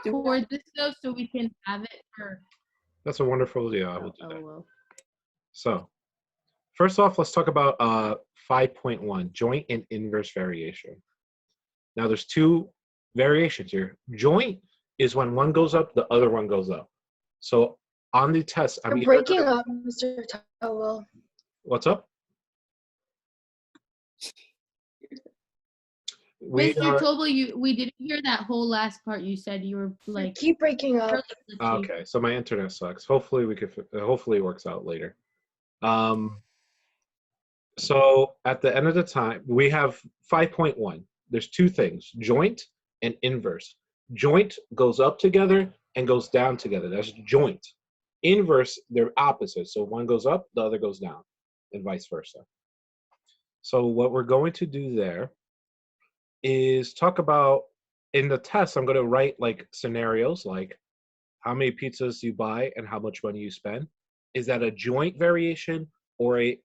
record this though so we can have it for. That's a wonderful idea. I will do Oh, that. well. So, first off, let's talk about 5.1, joint and inverse variation. Now, there's two variations here. Joint is when one goes up, the other one goes up. So, on the test, I'm You're breaking up, Mr. Towell. What's up? Mr. Tobel, we didn't hear that whole last part. You said you were like. Keep breaking up. Okay, so my internet sucks. Hopefully hopefully it works out later. So at the end of the time, we have 5.1. There's two things, joint and inverse. Joint goes up together and goes down together. That's joint. Inverse, they're opposite. So one goes up, the other goes down, and vice versa. So what we're going to do there is talk about, in the test, I'm going to write like scenarios like how many pizzas you buy and how much money you spend. Is that a joint variation or a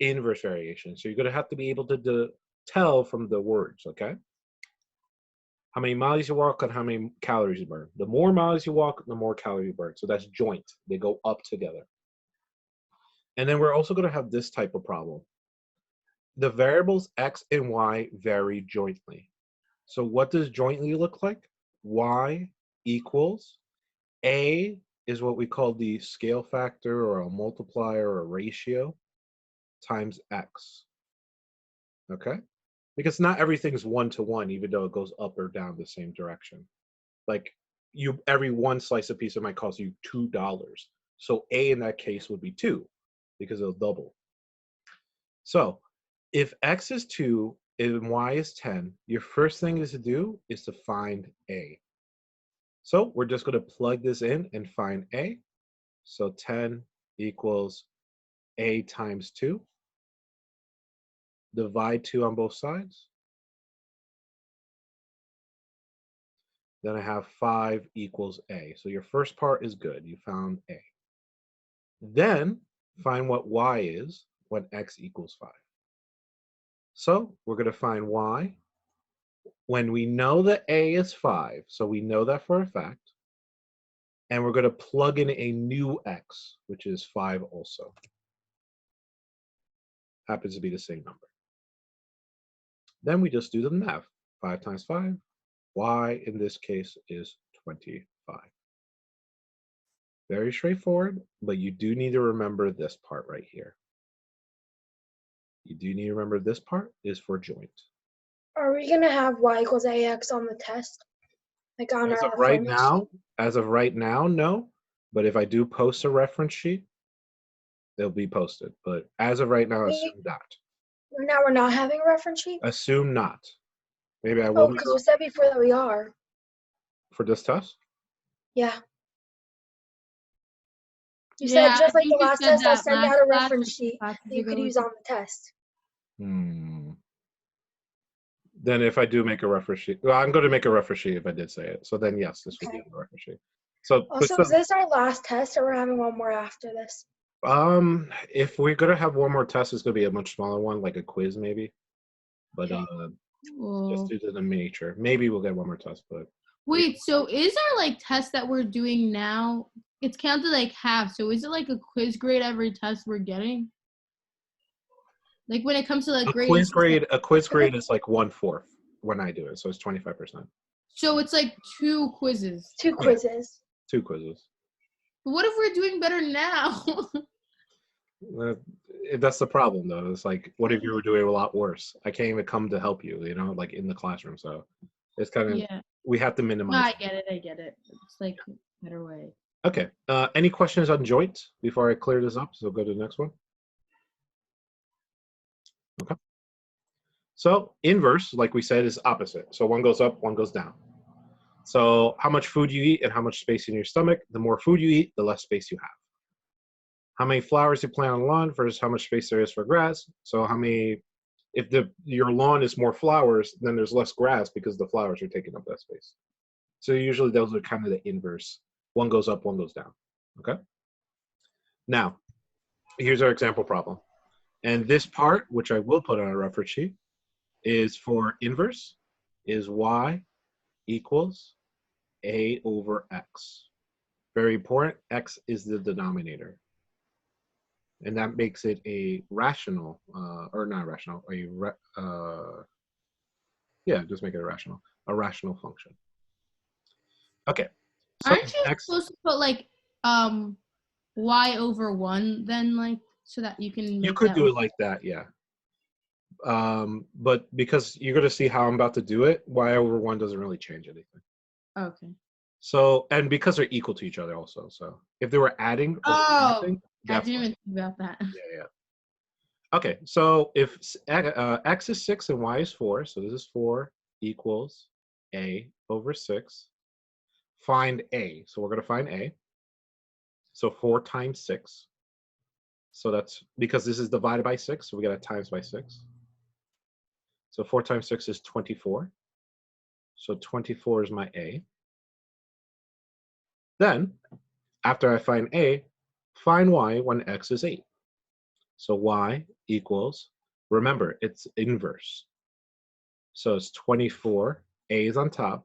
inverse variation? So you're going to have to be able to tell from the words, okay? How many miles you walk and how many calories you burn. The more miles you walk, the more calories you burn. So that's joint. They go up together. And then we're also going to have this type of problem. The variables x and y vary jointly. So what does jointly look like? Y equals A is what we call the scale factor or a multiplier or a ratio times x. Okay? Because not everything's 1-to-1, even though it goes up or down the same direction. Like every one slice of pizza might cost you $2. So A in that case would be 2 because it'll double. So if x is 2 and y is 10, your first thing is to do is to find A. So we're just going to plug this in and find A. So 10 equals A times 2. Divide 2 on both sides. Then I have 5 equals A. So your first part is good. You found A. Then find what y is when x equals 5. So we're going to find y when we know that A is 5. So we know that for a fact. And we're going to plug in a new x, which is 5 also. Happens to be the same number. Then we just do the math. 5 times 5. Y in this case is 25. Very straightforward, but you do need to remember this part right here. You do need to remember this part is for joint. Are we going to have y equals ax on the test? Like on As our of right now, no. But if I do post a reference sheet, they'll be posted. But as of right now, assume not. Now we're not having a reference sheet? Assume not. Maybe I will. Oh, because you said before that we are. For this test? Yeah. You said just like the last test, I'll send out a reference sheet that you could use on the test. Then if I do make a reference sheet, well, I'm going to make a reference sheet if I did say it. So then yes, this will be on the reference sheet. So also, is this our last test, or we're having one more after this? If we're going to have one more test, it's going to be a much smaller one, like a quiz maybe. But just due to the nature, maybe we'll get one more test. But wait, so is our like test that we're doing now? It's counted like half. So is it like a quiz grade every test we're getting? Like when it comes to like grades. A quiz grade is like 1/4 when I do it, so it's 25%. So it's like 2 quizzes. 2 quizzes. 2 quizzes. But what if we're doing better now? That's the problem, though. It's like, what if you were doing a lot worse? I can't even come to help you, like in the classroom. So it's kind of, we have to minimize. No, I get it. It's like a better way. Okay. Any questions on joint before I clear this up? So go to the next one. Okay. So inverse, like we said, is opposite. So one goes up, one goes down. So how much food you eat and how much space in your stomach, the more food you eat, the less space you have. How many flowers you plant on the lawn versus how much space there is for grass. So if your lawn is more flowers, then there's less grass because the flowers are taking up that space. So usually those are kind of the inverse. One goes up, one goes down. Okay. Now, here's our example problem. And this part, which I will put on a reference sheet, is for inverse, is y equals a over x. Very important, x is the denominator. And that makes it a rational, or not rational, yeah, just make it a rational function. Okay, so Aren't you supposed to put like y over 1 then, like, so that you can make you could that do one? it like that, yeah. But because you're going to see how I'm about to do it, y over 1 doesn't really change anything. Okay. So, and because they're equal to each other also. So if they were adding or subtracting, I didn't even think about that. yeah. Okay, so if x is 6 and y is 4, so this is 4 equals a over 6. Find a. So we're going to find a. So 4 times 6. So that's because this is divided by 6, so we got to times by 6. So 4 times 6 is 24. So 24 is my a. Then, after I find a, find y when x is 8. So y equals, remember, it's inverse. So it's 24, a is on top,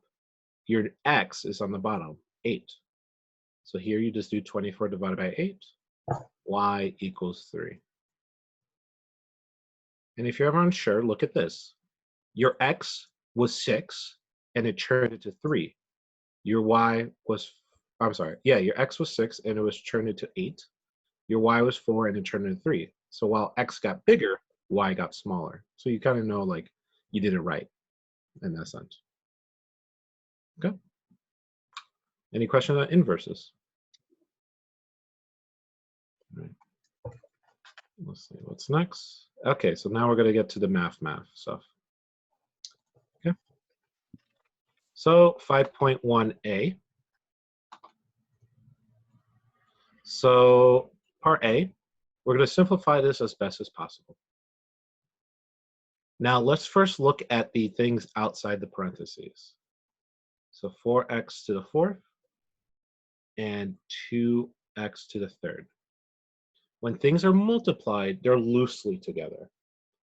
your x is on the bottom, 8. So here you just do 24 divided by 8, y equals 3. And if you're ever unsure, look at this. Your x was 6, and it turned into 3. Your y was, I'm sorry, yeah, your x was 6, and it was turned into 8. Your y was 4, and it turned into 3. So while x got bigger, y got smaller. So you kind of know, like, you did it right in that sense. Okay. Any questions on inverses? All right. Let's see what's next. Okay, so now we're going to get to the math stuff. Okay. So 5.1a. So part A, we're going to simplify this as best as possible. Now let's first look at the things outside the parentheses. So 4x to the 4th and 2x to the 3rd. When things are multiplied, they're loosely together.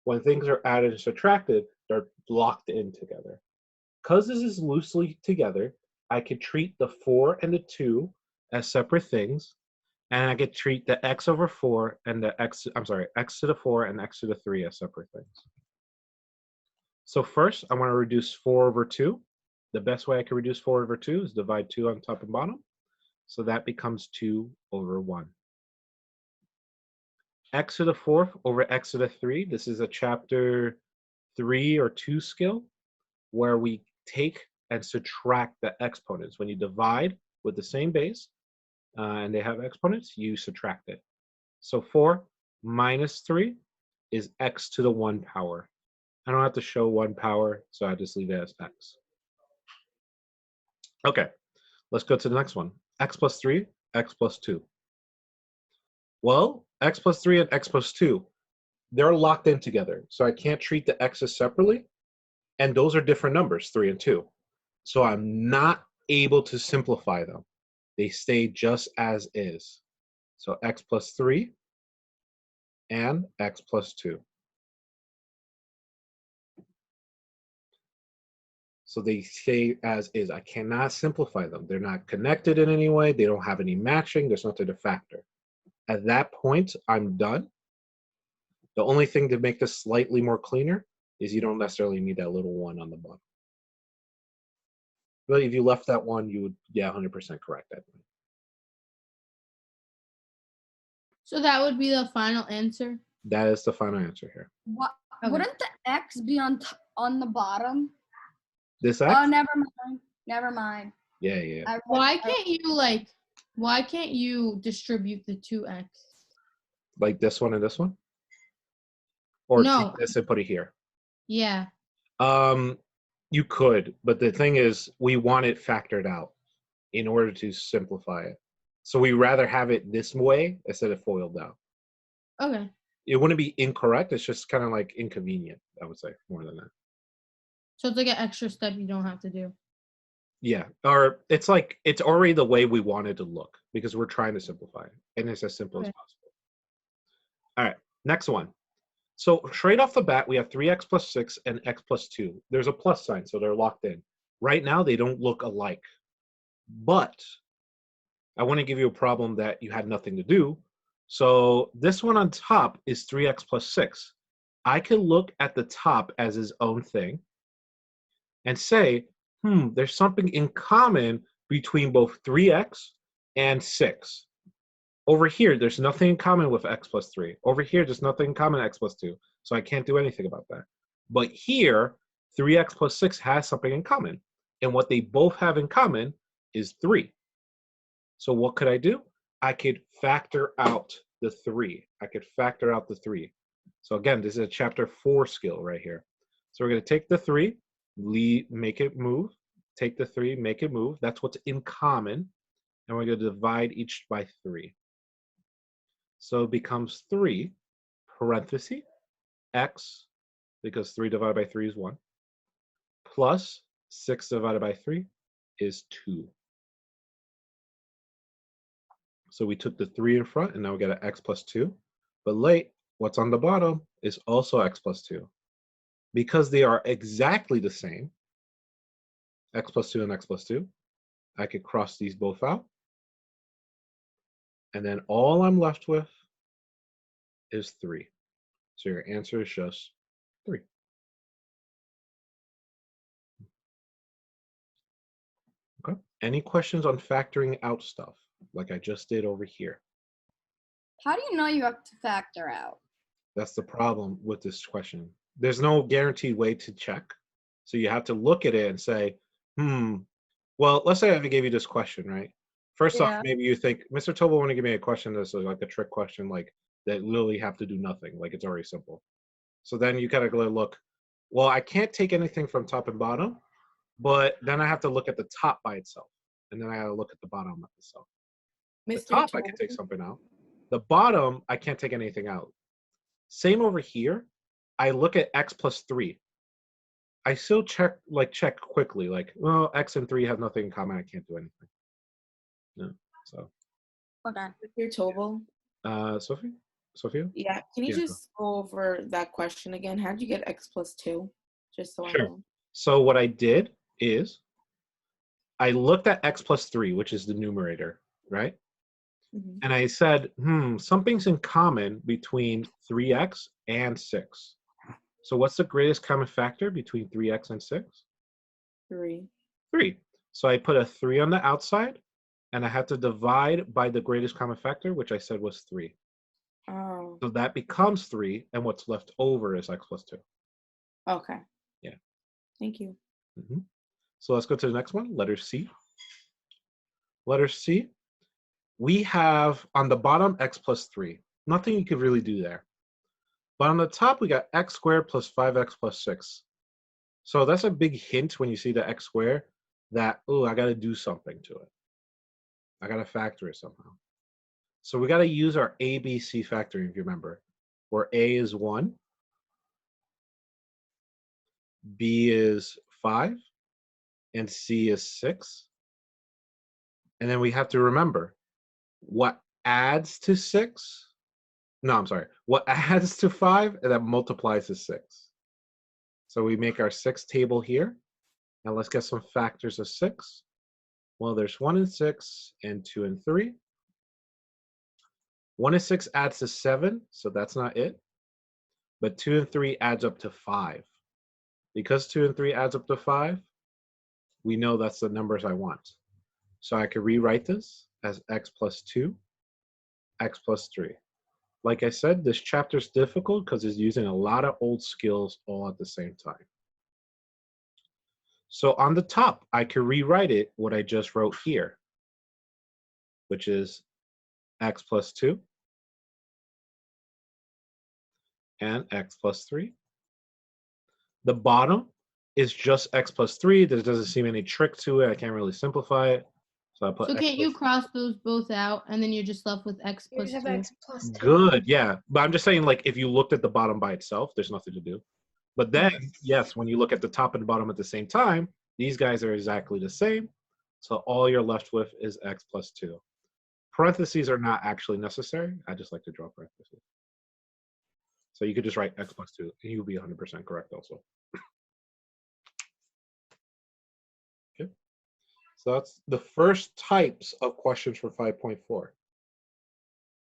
When things are added and subtracted, they're locked in together. Because this is loosely together, I could treat the 4 and the 2 as separate things, and I could treat the x over 4 and the x to the 4 and x to the 3 as separate things. So first, I want to reduce 4 over 2. The best way I can reduce 4 over 2 is divide 2 on top and bottom. So that becomes 2 over 1. X to the 4th over x to the 3. This is a chapter 3 or 2 skill where we take and subtract the exponents. When you divide with the same base and they have exponents, you subtract it. So 4 minus 3 is x to the 1 power. I don't have to show 1 power, so I just leave it as x. Okay, let's go to the next one. X plus 3, x plus 2. Well, x plus 3 and x plus 2, they're locked in together. So I can't treat the x's separately. And those are different numbers, 3 and 2. So I'm not able to simplify them. They stay just as is. So x plus 3 and x plus 2. So they stay as is. I cannot simplify them. They're not connected in any way. They don't have any matching. There's nothing to factor. At that point, I'm done. The only thing to make this slightly more cleaner is you don't necessarily need that little 1 on the bottom. But if you left that 1, you would, yeah, 100% correct that. So that would be the final answer? That is the final answer here. What, Okay. Wouldn't the X be on the bottom? This X? Oh, never mind. Never mind. Yeah. Why can't you distribute the 2x? Like this one and this one? Or No. take this and put it here? Yeah. You could, but the thing is, we want it factored out in order to simplify it. So we rather have it this way instead of foiled out. Okay. It wouldn't be incorrect. It's just kind of like inconvenient, I would say, more than that. So it's like an extra step you don't have to do. Yeah, or it's like it's already the way we want it to look because we're trying to simplify it, and it's as simple as possible. All right, next one. So straight off the bat, we have 3x plus 6 and x plus 2. There's a plus sign, so they're locked in. Right now, they don't look alike. But I want to give you a problem that you had nothing to do. So this one on top is 3x plus 6. I can look at the top as its own thing and say, there's something in common between both 3x and 6. Over here, there's nothing in common with x plus 3. Over here, there's nothing in common with x plus 2. So I can't do anything about that. But here, 3x plus 6 has something in common. And what they both have in common is 3. So what could I do? I could factor out the 3. I could factor out the 3. So again, this is a chapter 4 skill right here. So we're going to take the 3, make it move. Take the 3, make it move. That's what's in common. And we're going to divide each by 3. So it becomes 3, parenthesis, x, because 3 divided by 3 is 1, plus 6 divided by 3 is 2. So we took the 3 in front, and now we got an x plus 2. But what's on the bottom is also x plus 2. Because they are exactly the same, x plus 2 and x plus 2, I could cross these both out. And then all I'm left with is 3. So your answer is just 3. Okay. Any questions on factoring out stuff, like I just did over here? How do you know you have to factor out? That's the problem with this question. There's no guaranteed way to check. So you have to look at it and say, well, let's say I gave you this question, right? First off, maybe you think, Mr. Tobo want to give me a question that's like a trick question, like that literally have to do nothing, like it's already simple. So then you gotta go look, well, I can't take anything from top and bottom, but then I have to look at the top by itself. And then I gotta look at the bottom by itself. The top, I can take something out. The bottom, I can't take anything out. Same over here. I look at x plus 3. I still check quickly, like, well, x and 3 have nothing in common. I can't do anything. No, so. Okay. Mr. Tobo. Sophia? Yeah, can you just go over that question again? How did you get x plus 2? Just so I know. So what I did is I looked at x plus 3, which is the numerator, right? And I said, something's in common between 3x and 6. So what's the greatest common factor between 3x and 6? 3. 3. So I put a 3 on the outside, and I had to divide by the greatest common factor, which I said was 3. Oh. So that becomes 3, and what's left over is x plus 2. Okay. Yeah. Thank you. So let's go to the next one, letter C. Letter C. We have on the bottom x plus 3. Nothing you could really do there. But on the top, we got x squared plus 5x plus 6. So that's a big hint when you see the x squared that, I got to do something to it. I got to factor it somehow. So we got to use our ABC factoring, if you remember, where A is 1, B is 5, and C is 6. And then we have to remember what adds to 6. No, I'm sorry. What adds to 5 and that multiplies to 6. So we make our 6 table here. Now let's get some factors of 6. Well, there's 1 and 6 and 2 and 3. 1 and 6 adds to 7, so that's not it. But 2 and 3 adds up to 5. Because 2 and 3 adds up to 5, we know that's the numbers I want. So I could rewrite this as x plus 2, x plus 3. Like I said, this chapter is difficult because it's using a lot of old skills all at the same time. So on the top, I could rewrite it what I just wrote here, which is x plus 2 and x plus 3. The bottom is just x plus 3. There doesn't seem any trick to it. I can't really simplify it. So I put. So can't you cross those both out and then you're just left with x You plus just 2? have x plus 2. Good, yeah. But I'm just saying, like, if you looked at the bottom by itself, there's nothing to do. But then, yes, when you look at the top and bottom at the same time, these guys are exactly the same. So all you're left with is x plus 2. Parentheses are not actually necessary. I just like to draw parentheses. So you could just write x plus 2, and you'll be 100% correct also. Okay. So that's the first types of questions for 5.4.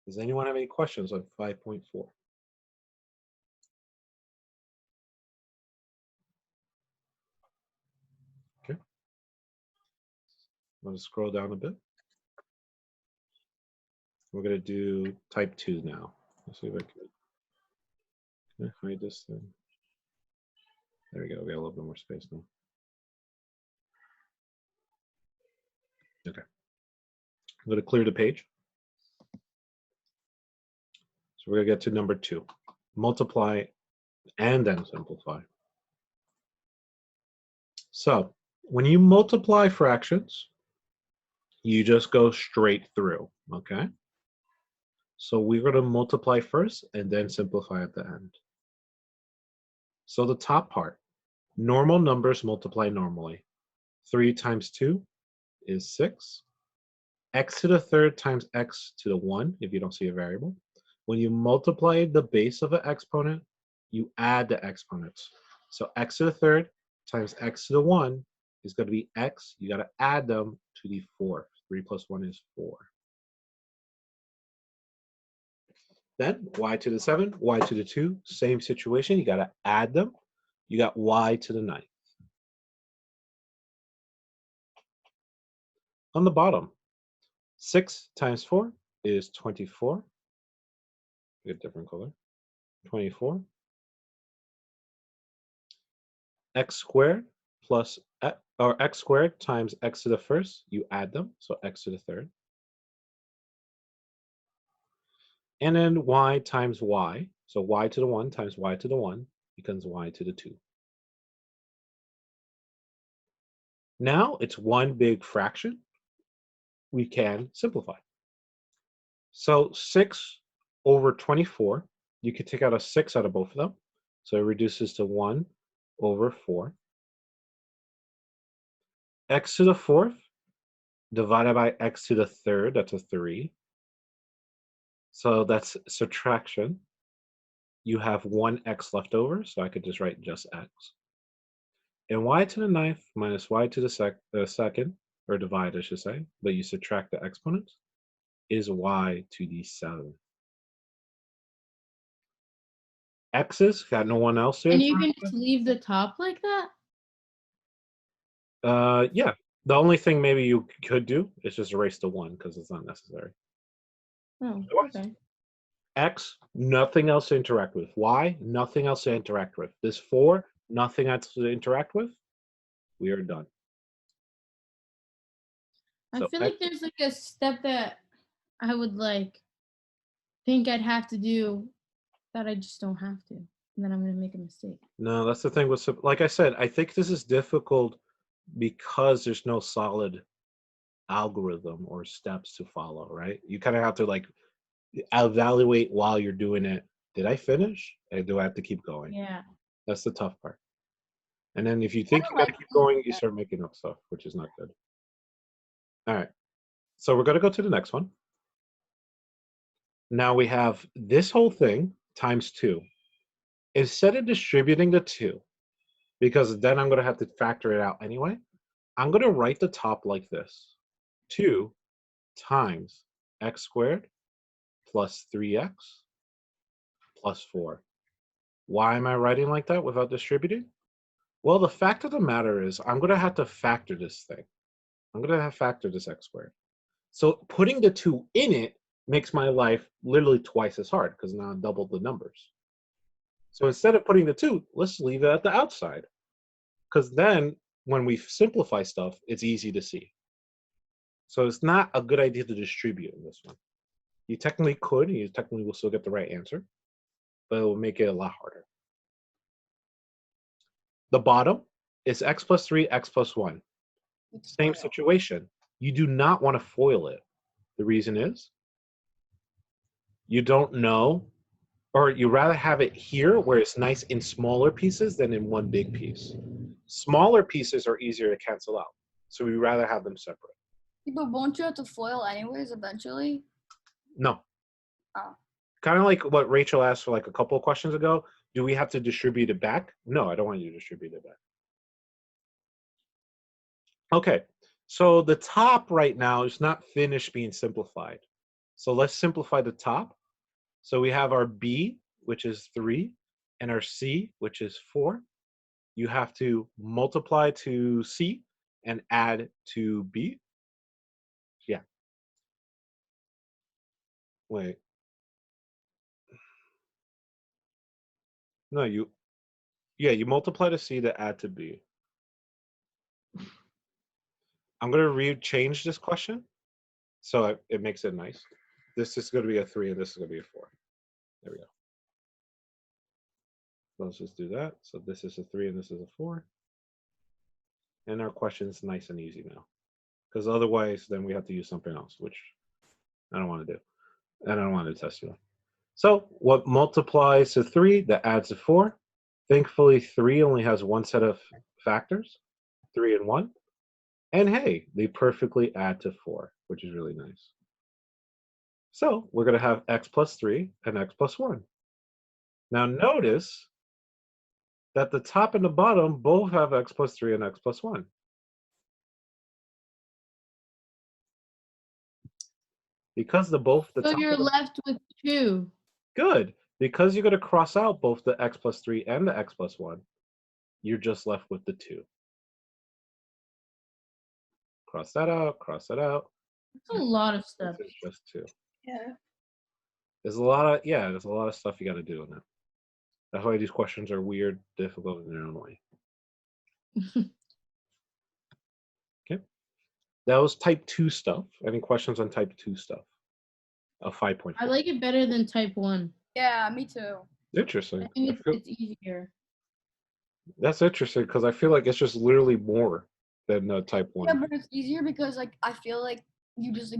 Does anyone have any questions on 5.4? Okay. I'm going to scroll down a bit. We're going to do type 2 now. Let's see if I can hide this thing. There we go. We got a little bit more space now. Okay. I'm going to clear the page. So we're going to get to number 2. Multiply and then simplify. So when you multiply fractions, you just go straight through, okay? So we're going to multiply first and then simplify at the end. So the top part, normal numbers multiply normally. 3 times 2 is 6. X to the third times x to the 1, if you don't see a variable. When you multiply the base of an exponent, you add the exponents. So x to the third times x to the 1 is going to be x. You got to add them to the 4. 3 plus 1 is 4. Then y to the 7, y to the 2, same situation. You got to add them. You got y to the 9. On the bottom, 6 times 4 is 24. Get a different color. 24. X squared plus or x squared times x to the first, you add them, so x to the third. And then y times y, so y to the 1 times y to the 1 becomes y to the 2. Now it's one big fraction. We can simplify. So 6 over 24, you could take out a 6 out of both of them. So it reduces to 1 over 4. X to the fourth divided by x to the third, that's a 3. So that's subtraction. You have 1x left over, so I could just write just x. And y to the ninth minus y to the second, or divide, I should say, but you subtract the exponents, is y to the 7th. X's, got no one else to And you can just leave the top like that? Yeah. The only thing maybe you could do is just erase the 1 because it's not necessary. Oh, okay. X, nothing else to interact with. Y, nothing else to interact with. This 4, nothing else to interact with. We are done. I So feel like there's like a step that I would like think I'd have to do that I just don't have to. And then I'm gonna make a mistake. No, that's the thing with, like I said, I think this is difficult because there's no solid algorithm or steps to follow, right? You kind of have to like evaluate while you're doing it. Did I finish? And do I have to keep going? Yeah. That's the tough part. And then if you think you gotta keep going, you start making up stuff, which is not good. All right. So we're gonna go to the next one. Now we have this whole thing times 2. Instead of distributing the 2, because then I'm gonna have to factor it out anyway, I'm gonna write the top like this. 2 times x squared plus 3x plus 4. Why am I writing like that without distributing? Well, the fact of the matter is I'm going to have to factor this thing. I'm going to have to factor this x squared. So putting the 2 in it makes my life literally twice as hard because now I doubled the numbers. So instead of putting the 2, let's leave it at the outside. Because then when we simplify stuff, it's easy to see. So it's not a good idea to distribute in this one. You technically could, and you technically will still get the right answer, but it will make it a lot harder. The bottom is x plus 3, x plus 1. Same situation. You do not want to FOIL it. The reason is you don't know, or you rather have it here where it's nice in smaller pieces than in one big piece. Smaller pieces are easier to cancel out, so we rather have them separate. But won't you have to FOIL anyways eventually? No. Oh. Kind of like what Rachel asked for like a couple of questions ago. Do we have to distribute it back? No, I don't want you to distribute it back. Okay, So the top right now is not finished being simplified. So let's simplify the top. So we have our B, which is 3, and our C, which is 4. You have to multiply to C and add to B. Yeah. Wait. No, you multiply to C to add to B. I'm going to change this question so it makes it nice. This is going to be a 3 and this is going to be a 4. There we go. Let's just do that. So this is a 3 and this is a 4. And our question is nice and easy now. Because otherwise, then we have to use something else, which I don't want to do. And I don't want to test you on. So what multiplies to 3 that adds to 4? Thankfully, 3 only has one set of factors, 3 and 1. And hey, they perfectly add to 4, which is really nice. So we're going to have x plus 3 and x plus 1. Now notice that the top and the bottom both have x plus 3 and x plus 1. Because the So top you're left with 2. Good. Because you're going to cross out both the x plus 3 and the x plus 1, you're just left with the 2. Cross that out, cross that out. That's a lot of stuff. This is just 2. Yeah. There's a lot of stuff you got to do in it. That's why these questions are weird, difficult in their own way. Okay. That was type 2 stuff. Any questions on type 2 stuff? A 5.4. I like it better than type 1. Yeah, me too. Interesting. I think it's easier. That's interesting because I feel like it's just literally more than type 1. Yeah, but it's easier because like I feel like you just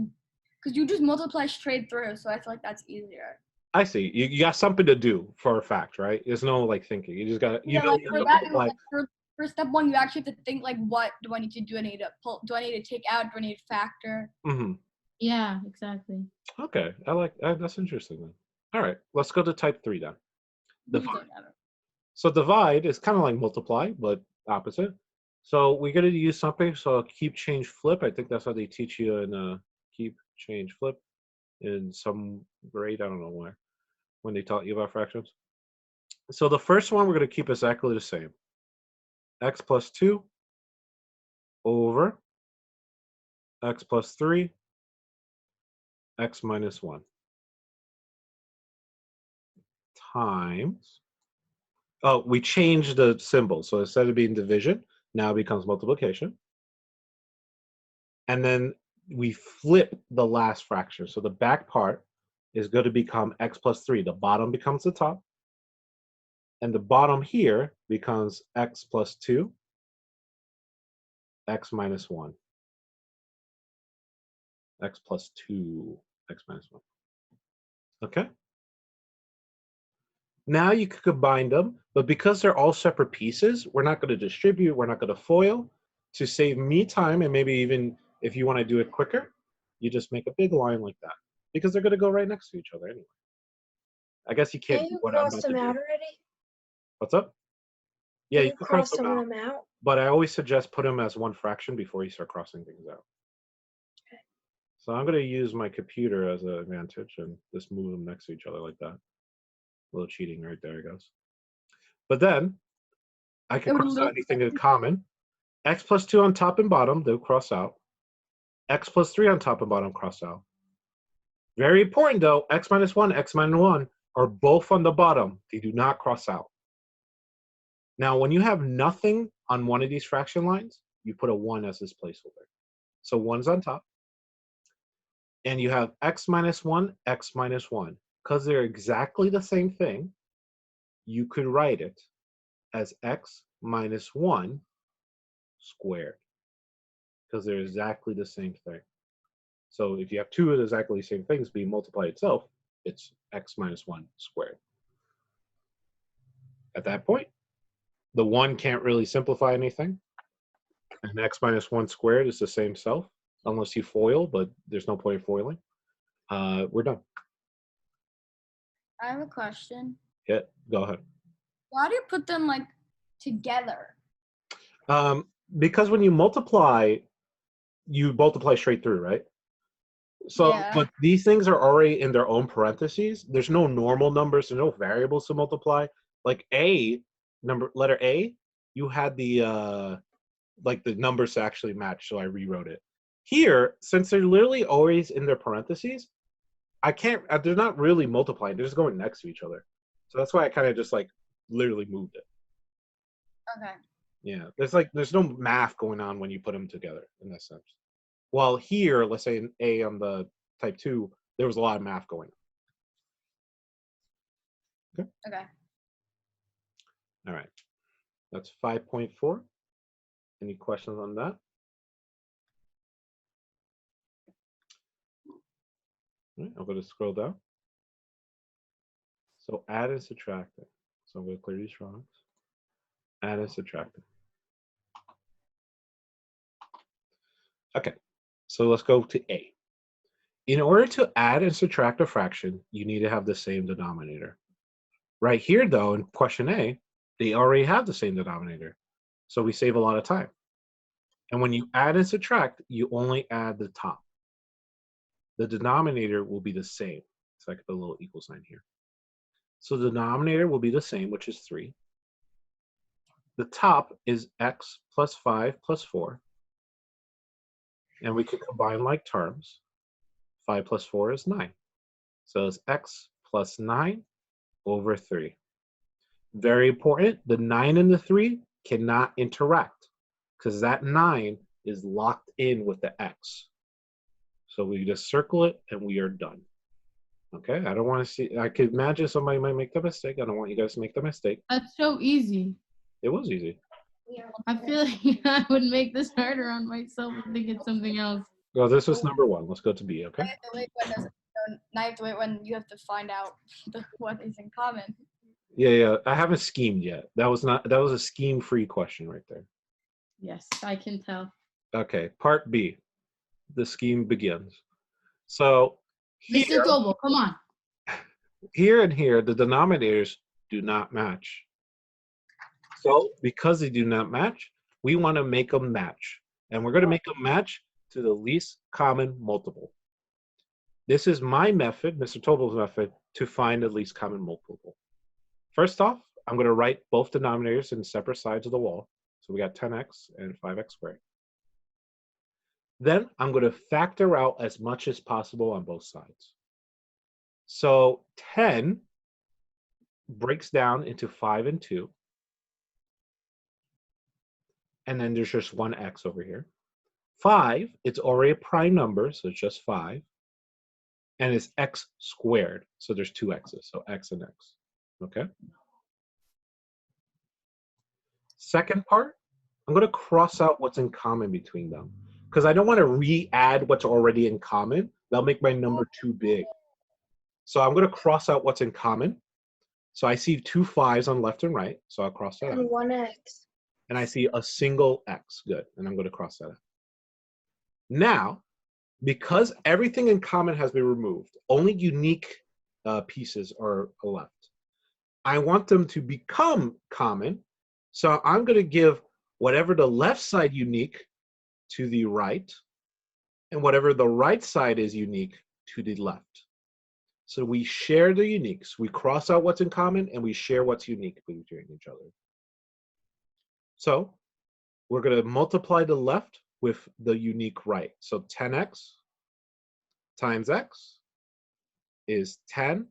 multiply straight through, so I feel like that's easier. I see. You got something to do for a fact, right? There's no like thinking. You just got to. Yeah, like for that, like for step 1, you actually have to think like, what do I need to do? I need to pull. Do I need to take out? Do I need to factor? Mm-hmm. Yeah, exactly. Okay, I like that's interesting then. All right, let's go to type 3 then. Divide. So divide is kind of like multiply, but opposite. So we're going to use something. So keep, change, flip. I think that's how they teach you in keep, change, flip in some grade. I don't know where, when they taught you about fractions. So the first one we're going to keep exactly the same. X plus 2 over x plus 3, x minus 1 times. Oh, we changed the symbol. So instead of being division, now it becomes multiplication. And then we flip the last fraction. So the back part is going to become x plus 3. The bottom becomes the top. And the bottom here becomes x plus 2, x minus 1. X plus 2, x minus 1. Okay? Now you could combine them, but because they're all separate pieces, we're not going to distribute, we're not going to FOIL. To save me time, and maybe even if you want to do it quicker, you just make a big line like that. Because they're going to go right next to each other anyway. I guess you can't Can do you what I'm cross about to them do. out already? What's up? Yeah, Can you you can cross them some out, of them out? but I always suggest put them as one fraction before you start crossing things out. Okay. So I'm going to use my computer as an advantage and just move them next to each other like that. A little cheating right there, I guess. But then I can cross out anything in common. X plus 2 on top and bottom, they'll cross out. X plus 3 on top and bottom, cross out. Very important though, x minus 1, x minus 1 are both on the bottom. They do not cross out. Now, when you have nothing on one of these fraction lines, you put a 1 as this placeholder. So 1's on top. And you have x minus 1, x minus 1. Because they're exactly the same thing, you could write it as x minus 1 squared. Because they're exactly the same thing. So if you have two of exactly the same things being multiplied itself, it's x minus 1 squared. At that point, the 1 can't really simplify anything. And x minus 1 squared is the same self, unless you FOIL, but there's no point in FOILing. We're done. I have a question. Yeah, go ahead. Why do you put them like together? Because when you multiply you multiply straight through, right? So, Yeah. but these things are already in their own parentheses. There's no normal numbers. There's no variables to multiply. Like letter A, you had the like the numbers to actually match, so I rewrote it. Here, since they're literally always in their parentheses, I can't. They're not really multiplying. They're just going next to each other. So that's why I kind of just like literally moved it. Okay. Yeah, there's no math going on when you put them together in that sense. While here, let's say in A on the type 2, there was a lot of math going on. Okay. Okay. All right. That's 5.4. Any questions on that? All right, I'm going to scroll down. So add and subtracting. So I'm going to clear these drawings. Add and subtracting. Okay, so let's go to A. In order to add and subtract a fraction, you need to have the same denominator. Right here, though, in question A, they already have the same denominator. So we save a lot of time. And when you add and subtract, you only add the top. The denominator will be the same. So I can put a little equal sign here. So the denominator will be the same, which is 3. The top is x plus 5 plus 4. And we could combine like terms. 5 plus 4 is 9. So it's x plus 9 over 3. Very important, the 9 and the 3 cannot interact because that 9 is locked in with the x. So we just circle it and we are done. Okay, I don't want to see, I could imagine somebody might make the mistake. I don't want you guys to make the mistake. That's so easy. It was easy. I feel like I would make this harder on myself and think it's something else. Well, this was number 1. Let's go to B, okay? Now you have to wait when you have to find out what is in common. Yeah, I haven't schemed yet. That was a scheme-free question right there. Yes, I can tell. Okay, part B. The scheme begins. So Mr. here, Global, come on. here and here, the denominators do not match. So because they do not match, we want to make them match. And we're going to make them match to the least common multiple. This is my method, Mr. Tobel's method, to find the least common multiple. First off, I'm going to write both denominators in separate sides of the wall. So we got 10x and 5x squared. Then I'm going to factor out as much as possible on both sides. So 10 breaks down into 5 and 2. And then there's just one x over here. 5, it's already a prime number, so it's just 5. And it's x squared, so there's 2 x's, so x and x. Okay? Second part, I'm going to cross out what's in common between them. Because I don't want to re-add what's already in common. That'll make my number too big. So I'm going to cross out what's in common. So I see 2 5s on left and right, so I'll cross that out. And 1x. And I see a single x. Good, and I'm going to cross that out. Now, because everything in common has been removed, only unique pieces are left. I want them to become common, so I'm going to give whatever the left side unique to the right, and whatever the right side is unique to the left. So we share the uniques. We cross out what's in common, and we share what's unique between each other. So we're going to multiply the left with the unique right. So 10x times x is 10.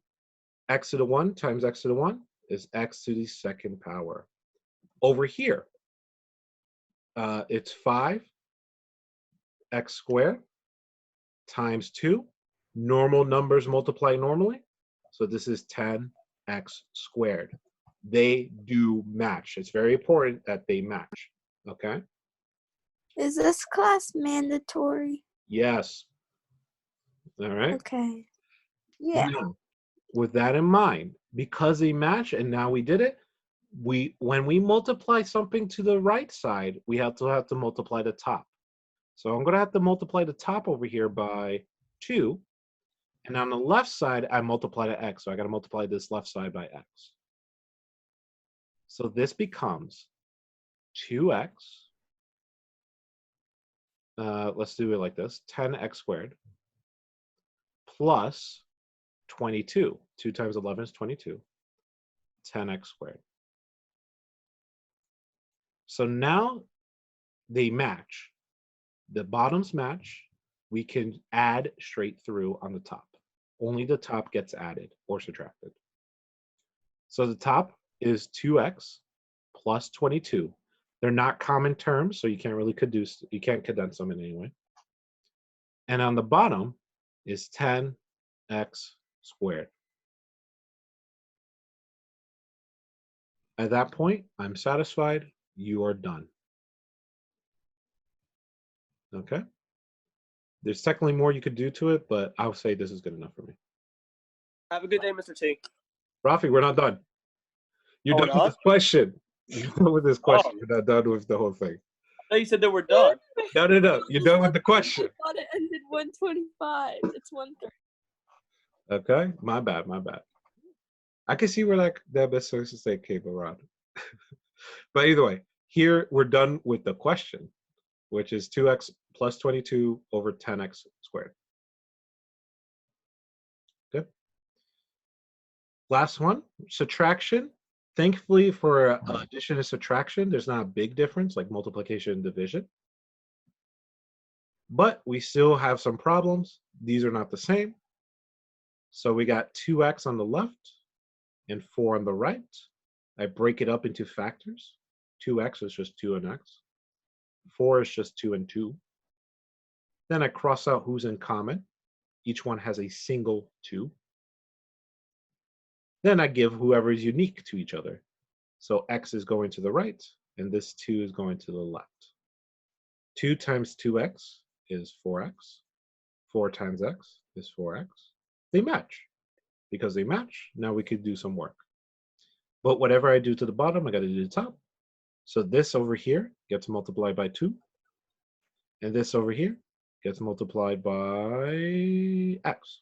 X to the 1 times x to the 1 is x to the second power. Over here, it's 5 x squared times 2. Normal numbers multiply normally. So this is 10x squared. They do match. It's very important that they match. Okay? Is this class mandatory? Yes. All right. Okay. Yeah. Now, with that in mind, because they match, and now we did it, when we multiply something to the right side, we have to multiply the top. So I'm going to have to multiply the top over here by 2. And on the left side, I multiply to x. So I got to multiply this left side by x. So this becomes 2x let's do it like this. 10x squared plus 22. 2 times 11 is 22. 10x squared. So now they match. The bottoms match. We can add straight through on the top. Only the top gets added or subtracted. So the top is 2x plus 22. They're not common terms, so you can't really condense them in any way. And on the bottom is 10x squared. At that point, I'm satisfied. You are done. Okay? There's technically more you could do to it, but I'll say this is good enough for me. Have a good day, Mr. T. Rafi, we're not done. You're Oh, done with this question. You're done with this question. You're not done with the whole thing. I thought you said that we're done. No. You're done with the question. I thought it ended 125. It's 130. Okay? My bad. I can see where that best source to say came around. But either way, here we're done with the question, which is 2x plus 22 over 10x squared. Good. Last one, subtraction. Thankfully for addition and subtraction, there's not a big difference like multiplication and division. But we still have some problems. These are not the same. So we got 2x on the left and 4 on the right. I break it up into factors. 2x is just 2 and x. 4 is just 2 and 2. Then I cross out who's in common. Each one has a single 2. Then I give whoever is unique to each other. So x is going to the right, and this 2 is going to the left. 2 times 2x is 4x. 4 times x is 4x. They match. Because they match, now we could do some work. But whatever I do to the bottom, I got to do the top. So this over here gets multiplied by 2. And this over here gets multiplied by x.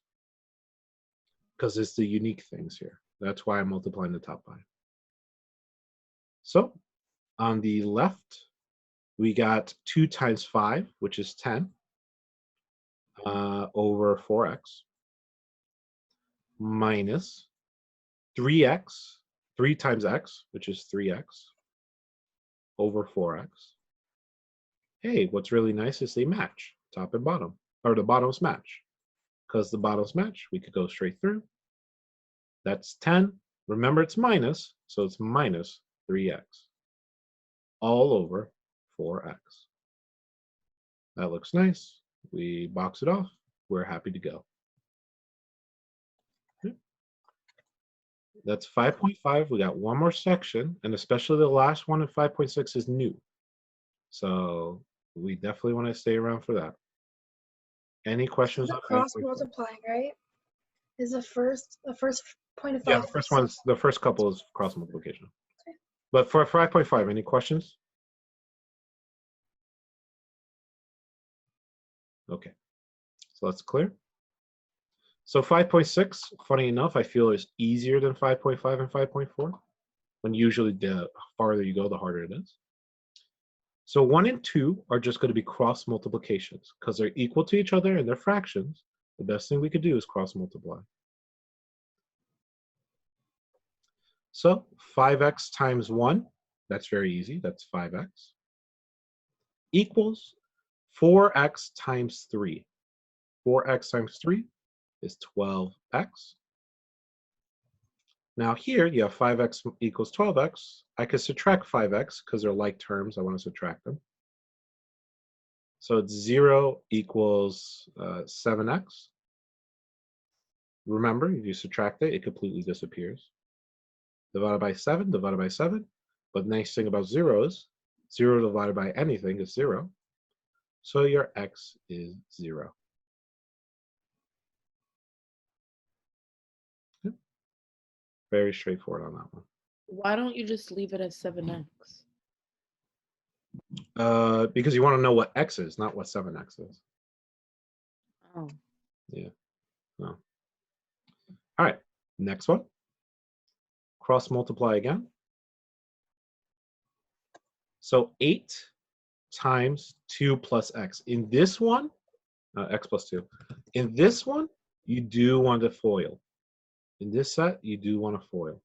Because it's the unique things here. That's why I'm multiplying the top by. So on the left, we got 2 times 5, which is 10, over 4x, minus 3x, 3 times x, which is 3x, over 4x. Hey, what's really nice is they match, top and bottom, or the bottoms match. Because the bottoms match, we could go straight through. That's 10. Remember, it's minus, so it's minus 3x, all over 4x. That looks nice. We box it off. We're happy to go. That's 5.5. We got one more section, and especially the last one in 5.6 is new. So we definitely want to stay around for that. Any questions on cross multiplying, right? Is the first point of 5? Yeah, the first couple is cross multiplication. Okay. But for 5.5, any questions? Okay, so that's clear. So 5.6, funny enough, I feel is easier than 5.5 and 5.4. When usually the farther you go, the harder it is. So 1 and 2 are just going to be cross multiplications because they're equal to each other and they're fractions. The best thing we could do is cross multiply. So 5x times 1, that's very easy. That's 5x. Equals 4x times 3. 4x times 3 is 12x. Now here you have 5x equals 12x. I could subtract 5x because they're like terms. I want to subtract them. So it's 0 equals 7x. Remember, if you subtract it, it completely disappears. Divided by 7, divided by 7. But the nice thing about 0 is 0 divided by anything is 0. So your x is 0. Very straightforward on that one. Why don't you just leave it as 7x? Because you want to know what x is, not what 7x is. Oh. Yeah. No. All right. Next one. Cross multiply again. So 8 times 2 plus x. In this one, x plus 2. In this one, you do want to FOIL. In this set, you do want to FOIL.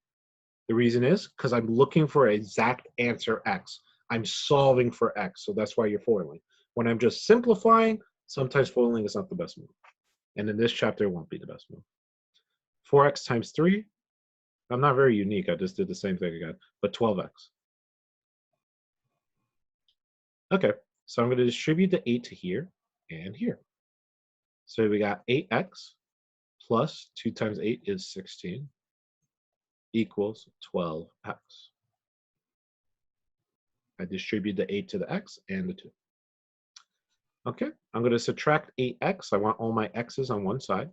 The reason is because I'm looking for exact answer x. I'm solving for x, so that's why you're FOILing. When I'm just simplifying, sometimes FOILing is not the best move. And in this chapter, it won't be the best move. 4x times 3. I'm not very unique. I just did the same thing again, but 12x. Okay, so I'm going to distribute the 8 to here and here. So we got 8x plus 2 times 8 is 16 equals 12x. I distribute the 8 to the x and the 2. Okay, I'm going to subtract 8x. I want all my x's on one side.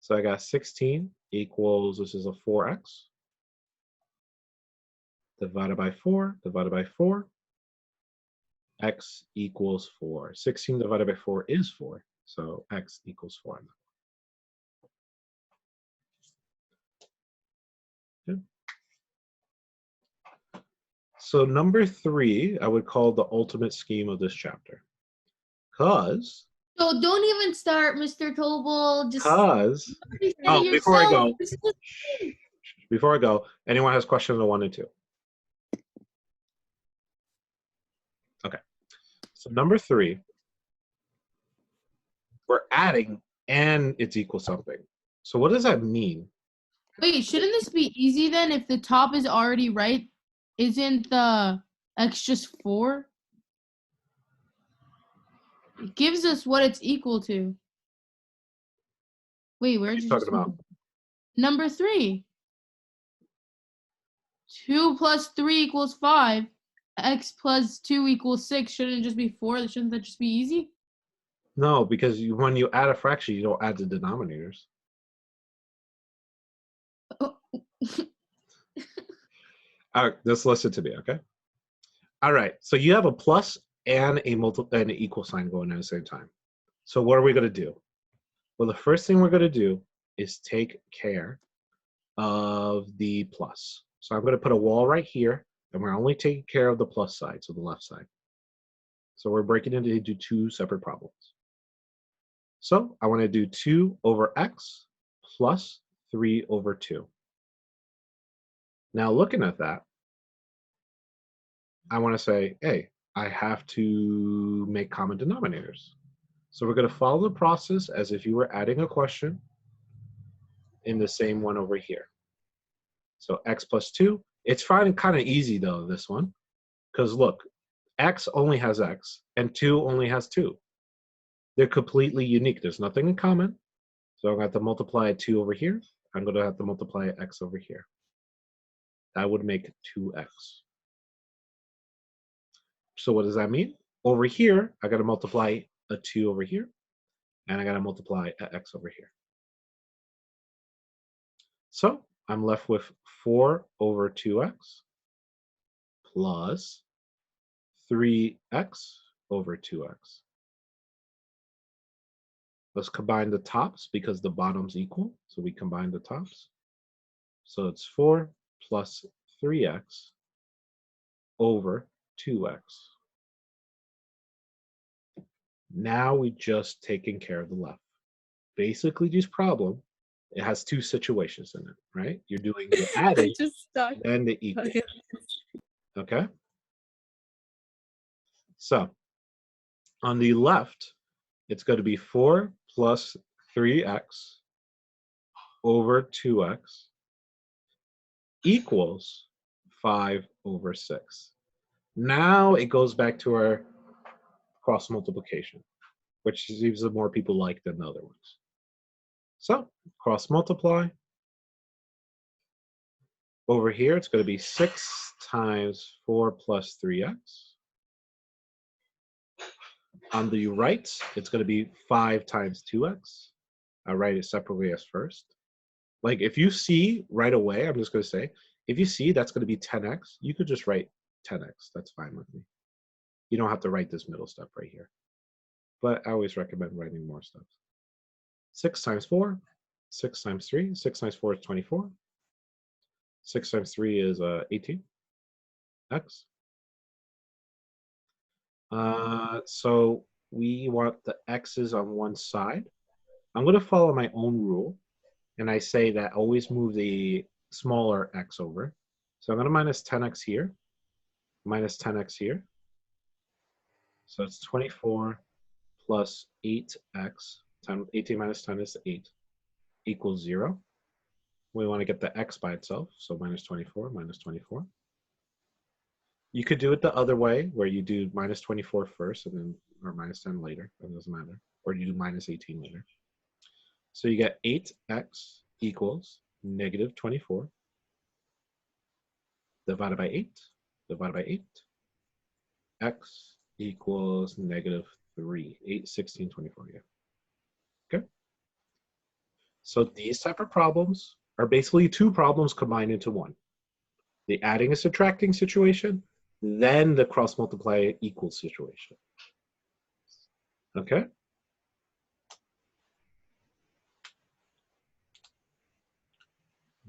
So I got 16 equals, this is a 4x, divided by 4, divided by 4, x equals 4. 16 divided by 4 is 4, so x equals 4. Okay. So number 3, I would call the ultimate scheme of this chapter. Because So don't even start, Mr. Tobel. Just before I go, anyone has questions on 1 and 2? Okay. So number 3, we're adding and it's equal something. So what does that mean? Wait, shouldn't this be easy then if the top is already right? Isn't the x just 4? It gives us what it's equal to. Wait, where are you talking about? Number 3. 2 plus 3 equals 5. X plus 2 equals 6. Shouldn't it just be 4? Shouldn't that just be easy? No, because when you add a fraction, you don't add the denominators. Oh. All right, just listen to me, okay? All right, so you have a plus and an equal sign going at the same time. So what are we going to do? Well, the first thing we're going to do is take care of the plus. So I'm going to put a wall right here, and we're only taking care of the plus side, so the left side. So we're breaking it into 2 separate problems. So I want to do 2 over x plus 3 over 2. Now looking at that, I want to say, hey, I have to make common denominators. So we're going to follow the process as if you were adding a question in the same one over here. So x plus 2. It's kind of easy though, this one, because look, x only has x and 2 only has 2. They're completely unique. There's nothing in common. So I'm going to have to multiply 2 over here. I'm going to have to multiply x over here. That would make 2x. So what does that mean? Over here, I got to multiply a 2 over here, and I got to multiply a x over here. So I'm left with 4 over 2x plus 3x over 2x. Let's combine the tops because the bottom's equal. So we combine the tops. So it's 4 plus 3x over 2x. Now we just taken care of the left. Basically, this problem, it has 2 situations in it, right? You're doing the adding and the equal. Okay? So on the left, it's going to be 4 plus 3x over 2x equals 5 over 6. Now it goes back to our cross multiplication, which seems the more people like than the other ones. So cross multiply. Over here, it's going to be 6 times 4 plus 3x. On the right, it's going to be 5 times 2x. I'll write it separately as first. Like if you see right away, I'm just going to say, if you see that's going to be 10x, you could just write 10x. That's fine with me. You don't have to write this middle step right here. But I always recommend writing more stuff. 6 times 4, 6 times 3, 6 times 4 is 24. 6 times 3 is 18. X. So we want the x's on one side. I'm going to follow my own rule, and I say that always move the smaller x over. So I'm going to minus 10x here, minus 10x here. So it's 24 plus 8x, 18 minus 10 is 8, equals 0. We want to get the x by itself, so minus 24, minus 24. You could do it the other way, where you do minus 24 first, and then, or minus 10 later, it doesn't matter. Or you do minus 18 later. So you get 8x equals negative 24 divided by 8, divided by 8. X equals negative 3, 8, 16, 24, yeah. Okay. So these type of problems are basically two problems combined into one. The adding and subtracting situation, then the cross multiply equals situation. Okay.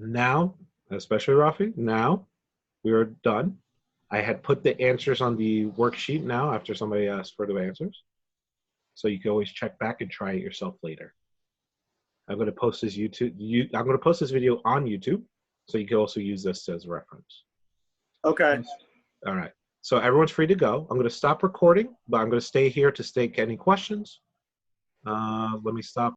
Now, especially Rafi, now we are done. I had put the answers on the worksheet now after somebody asked for the answers. So you can always check back and try it yourself later. I'm going to post this I'm going to post this video on YouTube, so you can also use this as a reference. Okay. All right. So everyone's free to go. I'm going to stop recording, but I'm going to stay here to take any questions. Let me stop